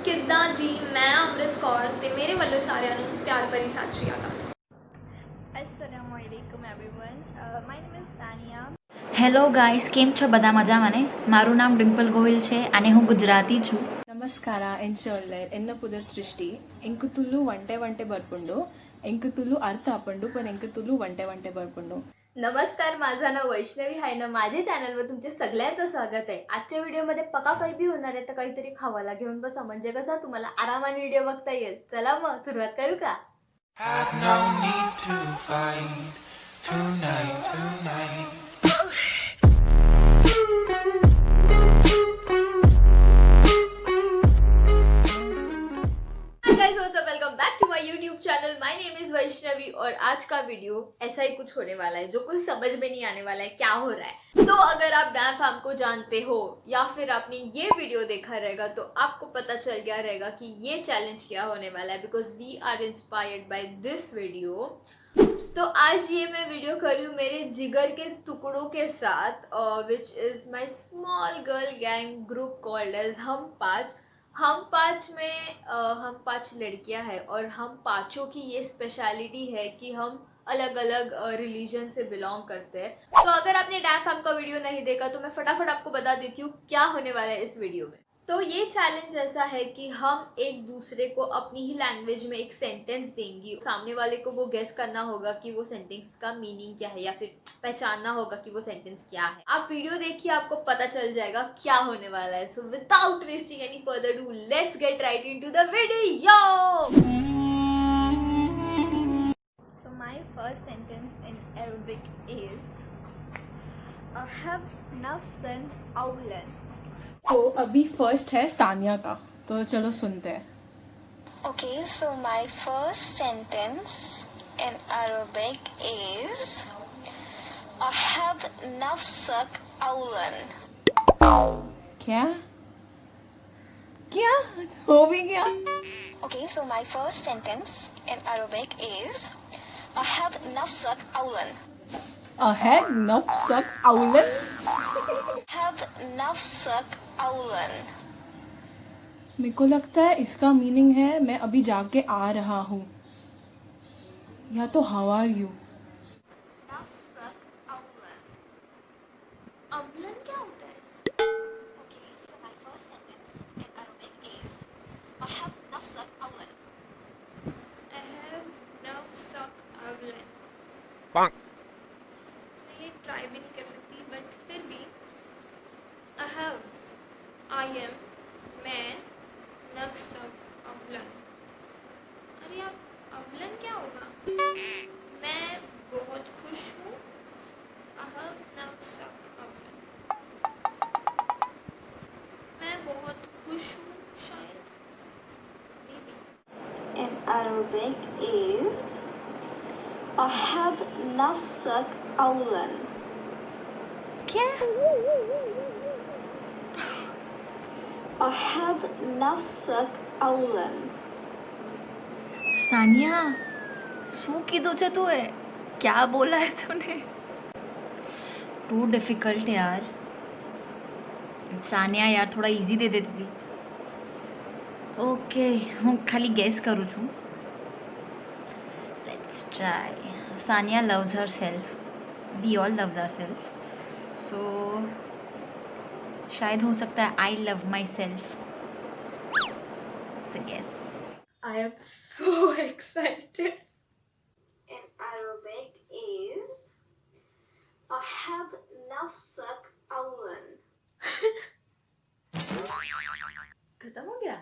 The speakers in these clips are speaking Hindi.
ਕਿੱਦਾਂ ਜੀ मैं अमृत कौर ਤੇ ਮੇਰੇ ਵੱਲੋਂ ਸਾਰਿਆਂ ਨੂੰ ਪਿਆਰ ਭਰੀ ਸਤਿ ਸ਼੍ਰੀ ਅਕਾਲ। Assalamualaikum everyone. My name is Sania. Hello guys, કેમ છો બધા? મજામાં ને? મારું નામ ડિમ્પલ ગોહિલ છે અને હું ગુજરાતી છું. ನಮಸ್ಕಾರ ಎಂಚೊಳ್ಳೆರ್ ಎನ್ನ ಪುದರ್ ಸೃಷ್ಟಿ ಎಂಕುತುಲು ವಂಟೆ ವಂಟೆ ಬರ್ಪುಂಡು ಎಂಕುತುಲು ಅರ್ಥ ಆಪಂಡು पण ಎಂಕುತುಲು ವಂಟೆ ವಂಟೆ ಬರ್ಪುंडू. नमस्कार, माझं नाव वैष्णवी आहे ना. माझ्या चॅनलवर तुमचे सगळ्यांचं स्वागत आहे. आजच्या व्हिडिओमध्ये पका काही बी होणार आहे तर काहीतरी खावायला घेऊन बसा, म्हणजे कसं तुम्हाला आरामाने व्हिडिओ बघता येईल. चला मग सुरुवात करू का? Had no need to fight tonight. Guys what's up, welcome back to my YouTube channel. My name is Vaishnavi और आज का वीडियो ऐसा ही कुछ होने वाला है जो कुछ समझ में नहीं आने वाला है क्या हो रहा है. तो अगर आप डैम फैम को जानते हो या फिर आपने ये वीडियो देखा रहेगा तो आपको पता चल गया रहेगा कि ये चैलेंज क्या होने वाला है, because we are inspired by this video. तो आज ये मैं वीडियो कर रही हूँ मेरे जिगर के टुकड़ों के साथ, which is my small girl gang group called as हम पाँच में हम पाँच लड़कियां हैं और हम पाँचों की ये स्पेशलिटी है कि हम अलग अलग रिलीजन से बिलोंग करते हैं. तो अगर आपने डैम फैम का वीडियो नहीं देखा तो मैं फटाफट आपको बता देती हूँ क्या होने वाला है इस वीडियो में. तो ये चैलेंज ऐसा है कि हम एक दूसरे को अपनी ही लैंग्वेज में एक सेंटेंस देंगी. सामने वाले को वो गेस करना होगा कि वो सेंटेंस का मीनिंग क्या है या फिर पहचानना होगा कि वो सेंटेंस क्या है. आप वीडियो देखिए, आपको पता चल जाएगा क्या होने वाला है. So without wasting any further do, let's get right into the video. So my first sentence in Arabic is Ahab nafsan awlan. तो अभी फर्स्ट है सानिया का, तो चलो सुनते हैं. Okay, so my first sentence in Arabic is Ahab nafsak awlan. क्या क्या हो भी गया? Okay, so my first sentence in Arabic is Ahab nafsak awlan. Ahad नफ्सक औलन. Ahab nafsak awlan. मेरे को लगता है इसका मीनिंग है मैं अभी जाके आ रहा हूँ, या तो how are you. Nafsak awlan. अम्लन क्या होता है? Okay, so my first sentence in Arabic is Ahab nafsak awlan. अहम नफ्सक अवलन. Bonk. मैं ये ट्राई भी नहीं कर सकती, बट फिर भी अहम, आई एम, मैं, नफ्सक अवलन. अरे आप अवलन क्या होगा? मैं बहुत खुश हूँ. अहम नफ्सक अवलन. मैं बहुत खुश हूँ शायद. Maybe. In Arabic is Ahab nafsak awlan. क्या? Ahab nafsak awlan. સાનિયા, શું કીધું છે તું? क्या बोला है तूने? टू डिफिकल्ट यार. સાનિયા यार, थोड़ा इजी दे देती थी. ओके, હું ખાલી ગેસ કરું છું. Let's try. Sania loves herself. We all loves herself. So शायद हो सकता है I love myself. It's a guess. I am so excited. In Arabic is Ahab nafsak awlan. खत्म हो गया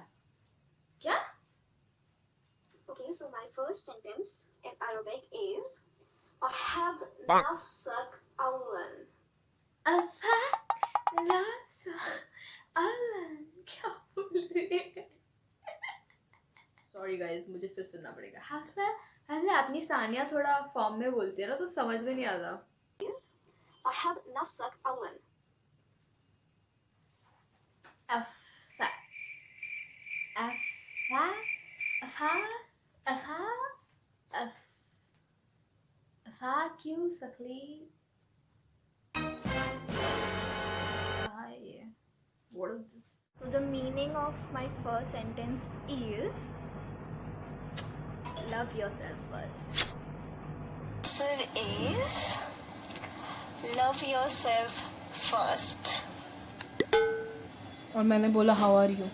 क्या? Okay, so my first sentence in Arabic is Ahab Bonk. nafsak awlan. अफा नफ्सक अवलन. क्या बोल रहे हैं? सॉरी गाइस, मुझे फिर सुनना पड़ेगा. हफा हमने अपनी सानिया थोड़ा फॉर्म में बोलती है ना तो समझ में नहीं आता. Ahab nafsak awlan. अफा अफा अफा अफा अफ अफा क्यों सकली. What is this? So the meaning of my first sentence is love yourself first. Answer is love yourself first. और मैंने बोला how are you.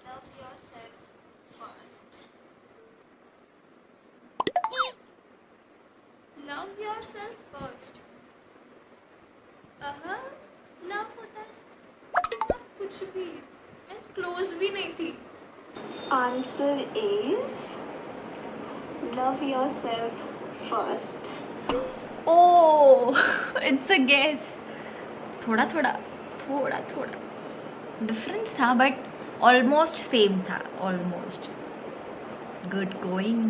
Love yourself first. Love yourself first. Love होता है कुछ भी, मैं क्लोज भी नहीं थी. Answer is love yourself first. Oh, it's a guess. थोड़ा थोड़ा डिफरेंस था बट ऑलमोस्ट सेम था. Almost good going.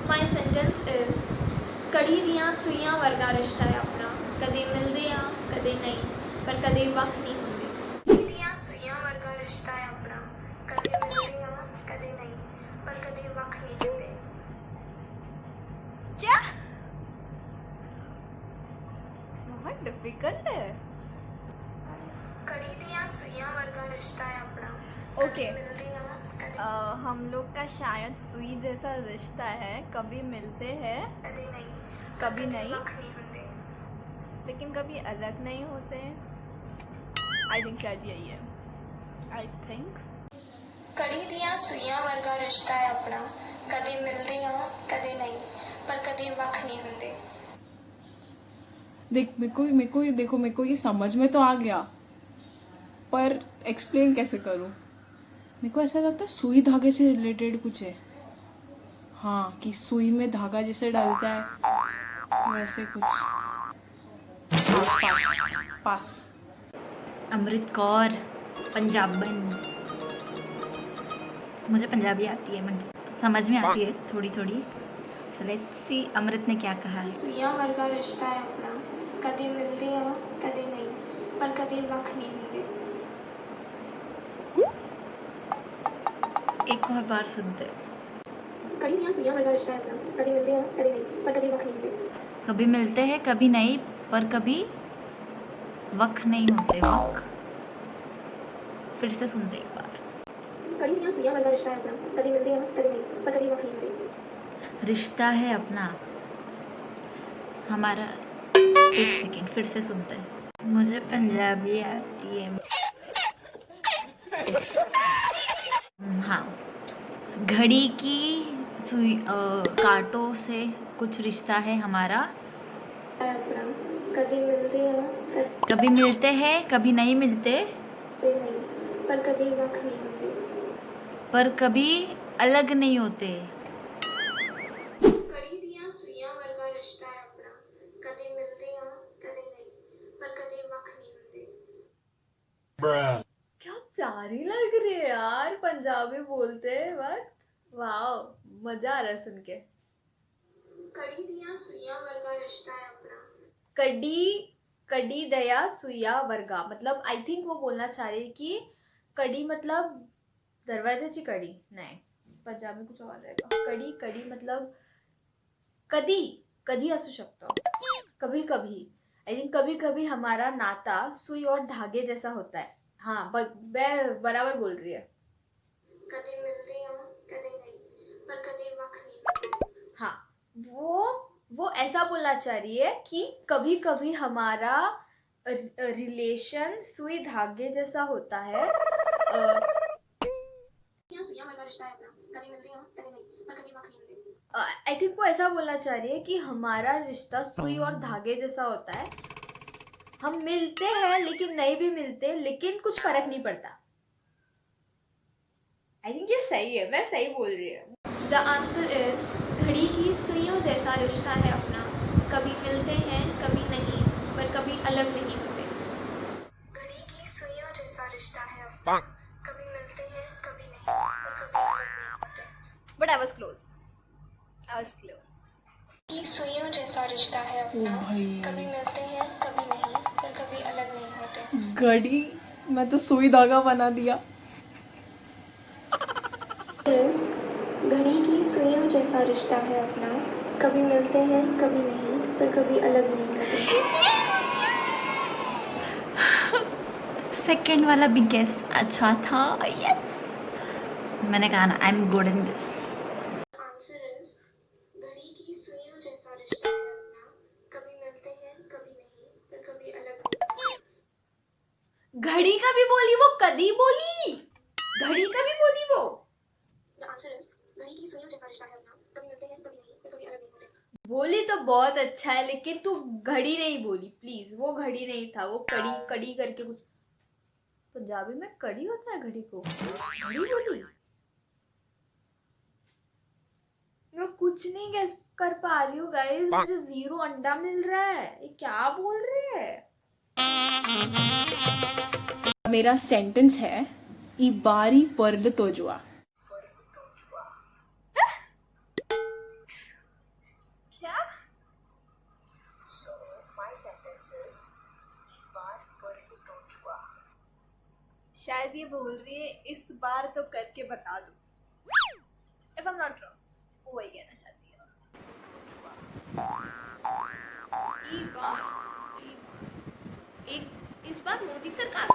My sentence is ਕੜੀ ਦੀਆਂ ਸੂਈਆਂ ਵਰਗਾ ਰਿਸ਼ਤਾ ਹੈ ਆਪਣਾ, ਕਦੇ ਮਿਲਦੇ ਆ ਕਦੇ ਨਹੀਂ ਪਰ ਕਦੇ ਵੱਖ ਨਹੀਂ ਹੁੰਦੇ. ਕੜੀ ਦੀਆਂ ਸੂਈਆਂ ਵਰਗਾ ਰਿਸ਼ਤਾ ਹੈ ਆਪਣਾ, ਕਦੇ ਮਿਲਦੇ ਆ ਕਦੇ ਨਹੀਂ ਪਰ ਕਦੇ ਵੱਖ ਨਹੀਂ ਹੁੰਦੇ. क्या? बहुत डिफिकल्ट है. कड़ी दिया सुइयां वर्गा रिश्ता है अपना. Okay. मिलते हैं कभी हम लोग का शायद सुई जैसा रिश्ता है, कभी मिलते हैं कभी नहीं, कभी नहीं वक्त नहीं होते. लेकिन कभी अलग नहीं होते. आई थिंक शायद यही है. आई थिंक कड़ी दिया सुइयां वर्गा रिश्ता है अपना, कभी मिलते हैं कभी नहीं पर कभी वक्त नहीं होते. देख मेरे को ये समझ में तो आ गया पर एक्सप्लेन कैसे करूँ. मेरे को ऐसा लगता है सुई धागे से रिलेटेड कुछ है. हाँ कि सुई में धागा जैसे डलता है वैसे कुछ. पास. अमृत कौर पंजाबन. मुझे पंजाबी आती है, समझ में आती है थोड़ी थोड़ी. सो लेट्स सी अमृत ने क्या कहा है. सुइयां वर्गा रिश्ता है अपना, कभी मिलते हैं कभी नहीं पर कभी वक्त नहीं होते. एक और बार सुनते. कड़ी दिया सुइयां वर्गा रिश्ता है अपना, कभी मिलते हैं कभी नहीं पर कभी वक्त नहीं होते. कभी मिलते हैं कभी नहीं पर कभी वक्त नहीं होते. वक्त फिर से सुनते एक बार. कड़ी दिया सुइयां वर्गा रिश्ता है अपना, कभी मिलते हैं कभी नहीं पर कभी वक्त नहीं होते. रिश्ता है अपना हमारा. एक सेकेंड फिर से सुनते हैं. मुझे पंजाबी आती है. हाँ, घड़ी की सुई कांटों से कुछ रिश्ता है हमारा. अपना कभी मिलते हैं कभी मिलते हैं कभी नहीं मिलते कभी नहीं पर कभी वक्त नहीं होते. पर कभी अलग नहीं होते. कड़ी दिया सुइयां वर्गा रिश्ता है अपना, कभी मिलते हैं कभी नहीं पर कभी वक्त नहीं होते. Bruh. क्या प्यारी लग रही है यार पंजाबी बोलते वक्त. वाओ, मजा आ रहा है सुन के. कड़ी दिया सुइयां वर्गा रिश्ता है अपना. कडी दया सुया वर्गा मतलब आई थिंक वो बोलना चाह रही है कि कडी मतलब दरवाजाची कडी नाही, पंजाबी कुछ और रहेगा. कडी मतलब कधी असू शकतो. कभी कभी आई थिंक कभी कभी हमारा नाता सुई और धागे जैसा होता है. हाँ मैं बराबर बोल रही है. कभी मिलते हैं कभी नहीं पर कभी वक्त नहीं होते. हाँ वो ऐसा बोलना चाह रही है कि कभी कभी हमारा रिलेशन सुई धागे जैसा होता है. दिया सुइयां वर्गा रिश्ता है अपना, कभी मिलते हैं कभी नहीं पर कभी वक्त नहीं होते. आई थिंक वो ऐसा बोलना चाह रही है कि हमारा रिश्ता सुई और धागे जैसा होता है. हम मिलते हैं लेकिन नहीं भी मिलते, लेकिन कुछ फर्क नहीं पड़ता. आई थिंक ये सही है, मैं सही बोल रही हूँ. द आंसर इज घड़ी की सुइयों जैसा रिश्ता है अपना, कभी मिलते हैं कभी नहीं पर कभी अलग नहीं होते. घड़ी की सुइयों जैसा रिश्ता है अपना, कभी मिलते हैं कभी नहीं पर कभी अलग नहीं होते. But I was close. की सुइयों जैसा रिश्ता है अपना, कभी मिलते हैं कभी नहीं पर कभी अलग नहीं होते. घड़ी मैं तो सुई धागा बना दिया. घड़ी की सुइयों जैसा रिश्ता है अपना, कभी मिलते हैं कभी नहीं, पर कभी अलग नहीं लगेंगे। सेकंड वाला भी गेस अच्छा था। यस, मैंने कहा ना, I am good in this. Answer is घड़ी की सुइयों जैसा रिश्ता है अपना, कभी मिलते हैं कभी नहीं, पर कभी अलग नहीं। घड़ी का भी बोली वो, कदी बोली, घड़ी का भी बोली वो। द आंसर इज घड़ी की सुइयों जैसा रिश्ता है अपना, कभी मिलते हैं कभी नहीं, पर कभी अलग नहीं होते। बोली तो बहुत अच्छा है, लेकिन तू घड़ी नहीं बोली प्लीज। वो घड़ी नहीं था, वो कड़ी कड़ी करके कुछ। पंजाबी में कड़ी होता है घड़ी को, घड़ी बोली। मैं कुछ नहीं गेस कर पा रही हूँ गाइस, मुझे 0 अंडा मिल रहा है। ये क्या बोल रहे हैं? मेरा सेंटेंस है ई बारी पर्ल तोजुआ। क्या? शायद ये बोल रही है इस बार तो करके बता दो। If I am not wrong, वो वही कहना चाहती है। ई बार, एक इस बार मोदी सरकार।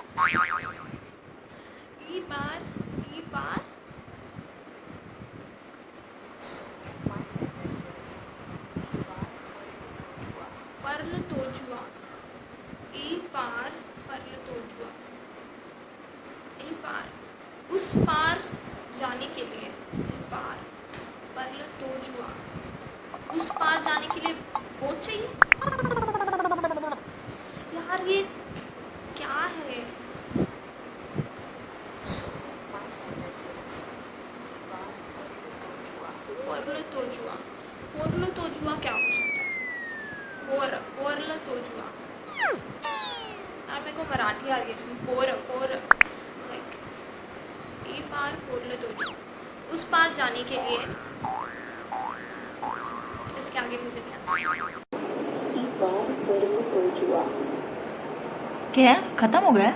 ई बार पर्ल तोजुआ। ई पार पर्ल तोजुआ। ई पार उस पार जाने के लिए, ई पार पर्ल तोजुआ। उस पार जाने के लिए बोट चाहिए। यार ये क्या है? पोरल तोजुआ, पोरल तोजुआ क्या हो सकता है? पोरल तोजुआ। यार मेरे को मराठी आ रही है इसमें। पोर लाइक ए पार पोरल तोजुआ, उस पार जाने के लिए। इसके आगे मुझे नहीं आता। क्या खत्म हो गया?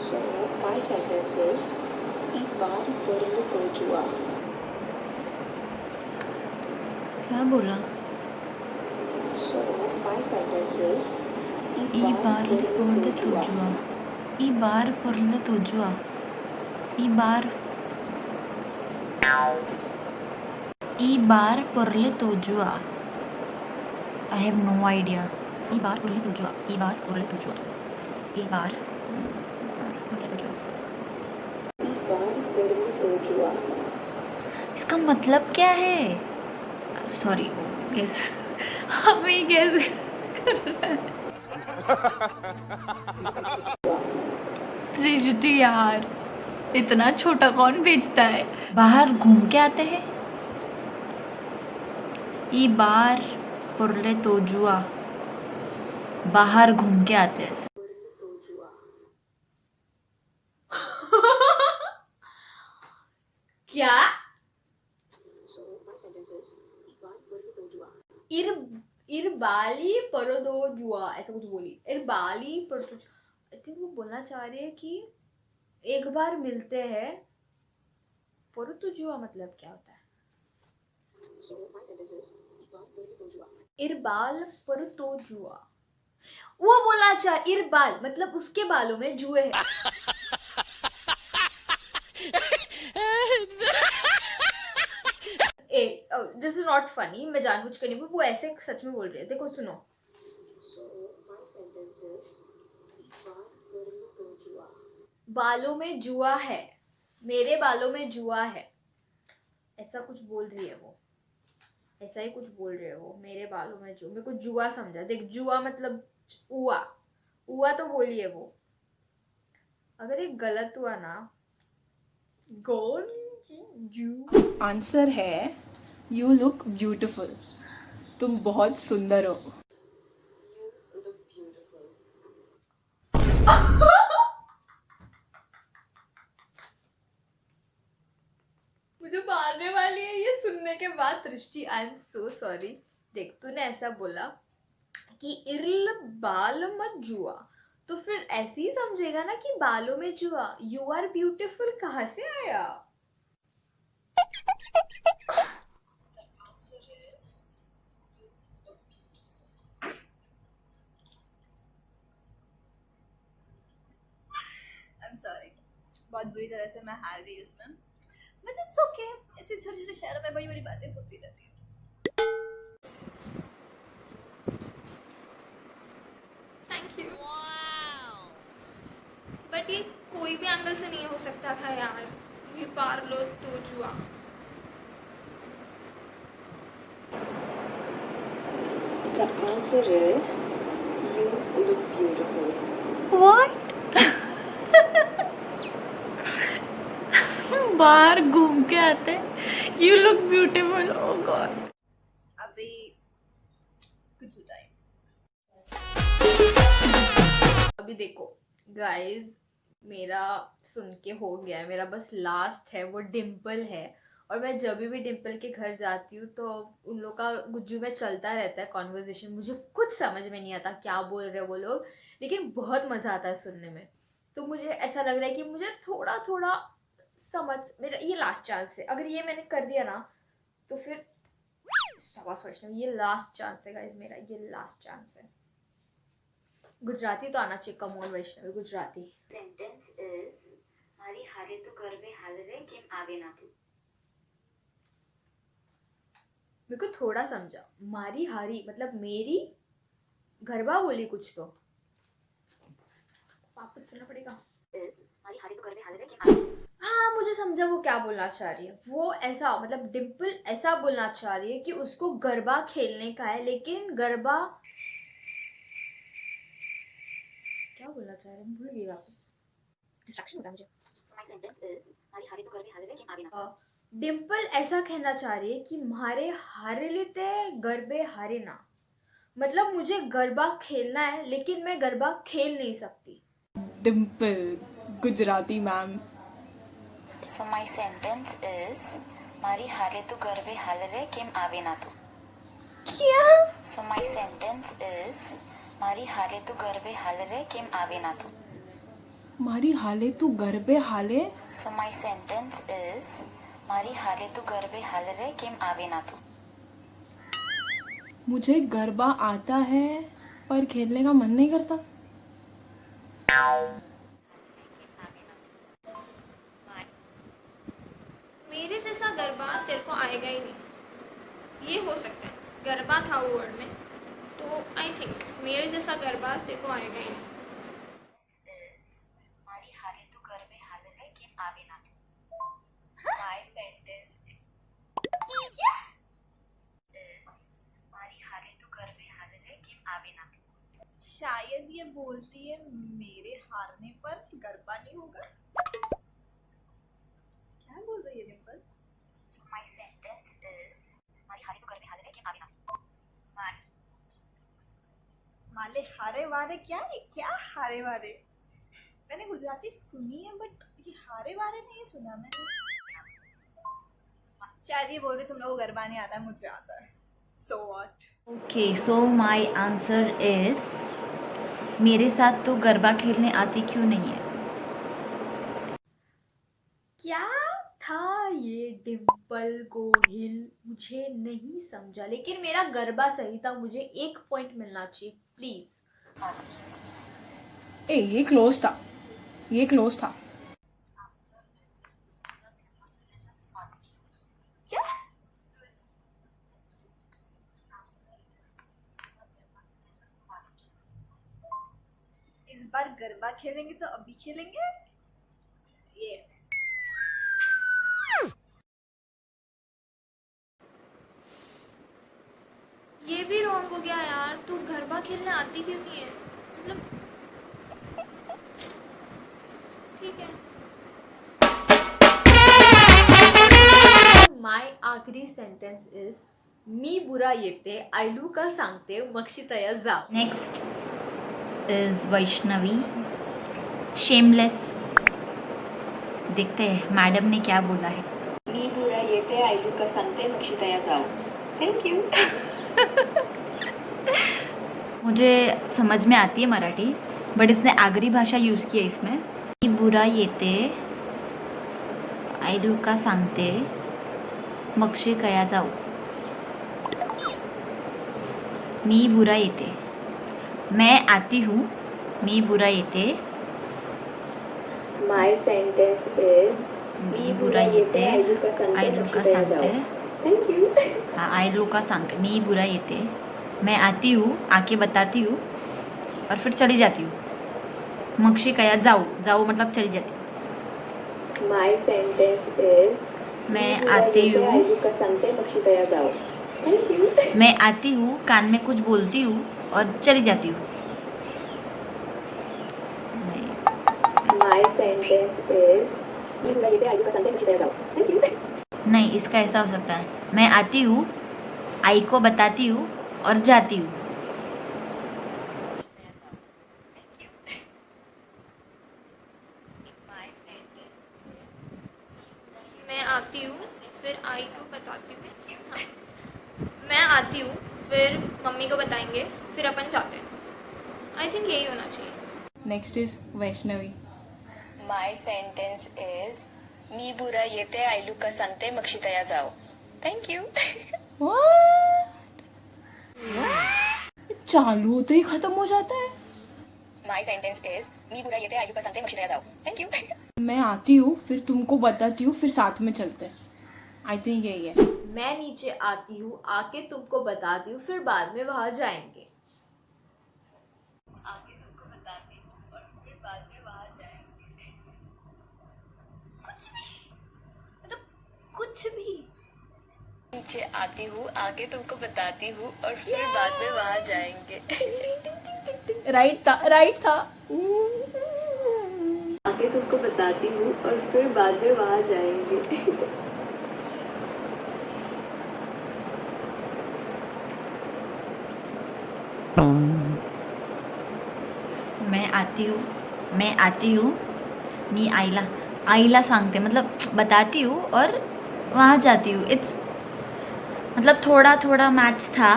So my sentence is ई बार पर्ल तोजुआ। क्या बोला? So my sentence is ई बार पर्ल तोजुआ। ई बार पर्ल तोजुआ। ई बार पर्ल तोजुआ। I have no idea. ई बार पर्ल तोजुआ। ई बार पर्ल तोजुआ। ई बार पर्ल तोजुआ। ई बार पर्ल तोजुआ। इसका मतलब क्या है? सॉरी, गेस हमें गेस सृष्टि यार, इतना छोटा कौन बेचता है? बाहर घूम के आते हैं। ई बार पुरले तोजुआ, बाहर घूम के आते हैं। क्या? So my sentence is ई बार पर्ल तोजुआ। इरबाली परदो जुआ, ऐसा कुछ बोली। इरबाली परदो, आई थिंक वो बोलना चाह रही है कि एक बार मिलते हैं। परदो जुआ मतलब क्या होता है? So my sentence is ई बार पर्ल तोजुआ। इरबाल परदो जुआ, वो बोलना चाह। इरबाल मतलब उसके बालों में जुए हैं। दिस इज नॉट फनी, मैं जानबूझ कर नहीं बोल, वो ऐसे सच में बोल रही है। देखो सुनो। So my sentence is ई बार पर्ल तोजुआ। बालों में जुआ है, मेरे बालों में जुआ है, ऐसा कुछ बोल रही है वो। ऐसा ही कुछ बोल रही है वो, मेरे बालों में जुआ। मेरे को जुआ समझा। देख, जुआ मतलब उआ, उआ तो बोली है वो। अगर ये गलत हुआ ना, गॉन जू। आंसर है यू लुक ब्यूटिफुल। तुम बहुत सुंदर हो। You look beautiful. मुझे मारने वाली है ये सुनने के बाद। दृष्टि, आई एम सो सॉरी। देख, तूने ऐसा बोला कि इर्ल बाल मत जुआ, तो फिर ऐसे ही समझेगा ना कि बालों में जुआ। यू आर ब्यूटिफुल कहाँ से आया? I'm sorry, बहुत बुरी तरह से मैं हार गई उसमें, बट इट्स ओके। ऐसे छोटे छोटे शहरों में बड़ी बड़ी बातें होती रहती हैं। Thank you. बट ये कोई भी एंगल से नहीं हो सकता था यार, ये पार्लो तो जुआ। The answer is you look beautiful. What? बाहर घूम के आते you look beautiful. Oh god. अभी कुछ टाइम। अभी देखो गाइस, मेरा सुन के हो गया है, मेरा बस लास्ट है, वो डिम्पल है। और मैं जब भी डिम्पल के घर जाती हूँ तो उन लोग का गुज्जू में चलता रहता है कॉन्वर्जेशन। मुझे कुछ समझ में नहीं आता क्या बोल रहे हैं वो लोग, लेकिन बहुत मज़ा आता है सुनने में। तो मुझे ऐसा लग रहा है कि मुझे थोड़ा थोड़ा समझ, मेरा ये लास्ट चांस है। अगर ये मैंने कर दिया ना तो फिर शाबाश वैष्णवी, ये लास्ट चांस है गाइस मेरा, ये लास्ट चांस है। गुजराती तो आना चाहिए, come on Vaishnavi, Gujarati. Sentence is मारी हारे तो गरबे हाल रे केम आवे ना तू। मेरे को थोड़ा समझा, मारी हारी मतलब मेरी, गरबा बोली कुछ तो, वापस सुनना पड़ेगा। इज मारी हारे तो गरबे हाल रे केम आवे। हाँ मुझे समझा वो क्या बोलना चाह रही है। वो ऐसा मतलब डिम्पल ऐसा बोलना चाह रही है कि उसको गरबा खेलने का है, लेकिन गरबा क्या बोलना चाह रही है, भूल गई, वापस डिस्ट्रैक्शन होता है मुझे। सो माय सेंटेंस इज मारी हारे तो गरबे हाल रे केम आवे ना। डिम्पल ऐसा कहना चाह रही है कि मारे हारे लेते गरबे हारे ना, मतलब मुझे गरबा खेलना है लेकिन मैं गरबा खेल नहीं सकती। Dimple Gujarati ma'am. So my sentence is मारी हारे तो गरबे हाल रे केम आवे ना तू। क्या? सो माय सेंटेंस इज मारी हारे तो गरबे हाल रे केम आवे ना तू। मारी हाले तू गरबे हाले। सो माय सेंटेंस इज मारी हारे तो गरबे हाल रे केम आवे ना तू। मुझे गरबा आता है पर खेलने का मन नहीं करता। मेरे जैसा गरबा तेरे को आएगा ही नहीं, ये हो सकता है। गरबा था वो वर्ड में, तो आई थिंक मेरे जैसा गरबा तेरे को आएगा ही नहीं। मारी हारे तो गरबे हाल रे केम आवे ना तू। माय सेंटेंस मारी हारे तो गरबे हाल रे केम आवे ना तू। शायद ये बोल रही है मेरे हारने पर गरबा नहीं होगा। क्या बोल रही है Dimple? So my sentence is मारी हारे तो गरबे हाल रे केम आवे ना तू। माले हारे वारे क्या है? क्या हारे वारे? मैंने गुजराती सुनी है बट ये हारे वारे नहीं सुना मैंने। शायद ये बोल रही तुम लोगों को गरबा नहीं आता है, मुझे आता है। So what? Okay, so my answer is मेरे साथ तो गरबा खेलने आती क्यों नहीं है। क्या था ये डिम्पल गोहिल, मुझे नहीं समझा, लेकिन मेरा गरबा सही था। मुझे 1 पॉइंट मिलना चाहिए प्लीज। ए ये क्लोज था, ये क्लोज था। क्या? इस बार गरबा खेलेंगे तो अभी खेलेंगे। ये ये भी रॉन्ग हो गया यार, तू गरबा खेलने आती क्यों नहीं है, मतलब ठीक है। माय आखरी सेंटेंस इज मी बुरा येते आयलू का सांगते मक्षितया जाव। Next is Vaishnavi shameless. देखते हैं मैडम ने क्या बोला है। मी बुरा येते आयलू का सांगते मक्षितया जाओ। Thank you. मुझे समझ में आती है मराठी, बट इसने आगरी भाषा यूज़ की है इसमें. मी बुरा येते आई लोका सांगते मक्षे कया जाऊ. मी बुरा येते मैं आती हूँ. मी बुरा येते My sentence is मी बुरा येते आई लोका सांगते. Thank you. हाँ आई लोका सांगते. मी बुरा येते मैं आती हूँ आके बताती हूँ और फिर चली जाती हूँ. मक्षी कया जाऊ. जाऊ मतलब चली जाती हूँ. My sentence is मैं आती हूँ. आयु का सांगते मक्षितया जाओ. Thank you. मैं आती हूँ कान में कुछ बोलती हूँ और चली जाती हूँ. नहीं. My sentence is मी बुरा येते आयु का सांगते मक्षितया जाओ. Thank you. नहीं इसका ऐसा हो सकता है. मैं आती हूँ आई को बताती हूँ और जाती हूँ. मैं आती हूँ फिर आई को बताती हूँ. हाँ. मैं आती हूँ फिर मम्मी को बताएंगे फिर अपन जाते हैं. आई थिंक यही होना चाहिए. Next is Vaishnavi. My sentence is मी बुरा येते आई लोका सांगते मक्षितया जाओ. Thank you. What? चालू होते ही खत्म हो जाता है. My sentence is मी बुरा येते आई लोका सांगते मक्षितया जाओ. Thank you. मैं आती हूँ फिर तुमको बताती हूँ फिर साथ में चलते हैं. आई थिंक यही है. मैं नीचे आती हूँ आके तुमको बताती हूँ फिर बाद में वहां जाएंगे. कुछ भी. नीचे आती हूँ आगे तुमको बताती हूँ और फिर बाद में वहाँ जाएंगे. राइट था. आगे तुमको बताती हूँ और फिर बाद में वहाँ जाएंगे. मैं आती हूँ मी आईला सांगते मतलब बताती हूँ और वहाँ जाती हूँ. इट्स मतलब थोड़ा थोड़ा मैच था.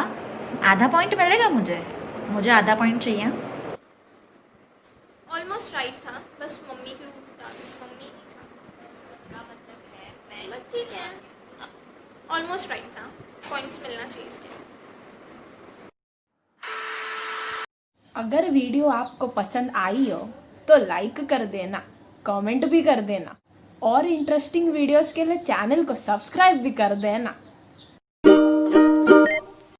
आधा पॉइंट मिलेगा मुझे आधा पॉइंट चाहिए. ऑलमोस्ट राइट था. बस मम्मी की मम्मी नहीं था. इसका मतलब है मैं. बट ठीक है. ऑलमोस्ट राइट था. पॉइंट्स मिलना चाहिए इसके. अगर वीडियो आपको पसंद आई हो तो लाइक कर देना, कमेंट भी कर देना और इंटरेस्टिंग वीडियोस के लिए चैनल को सब्सक्राइब भी कर देना.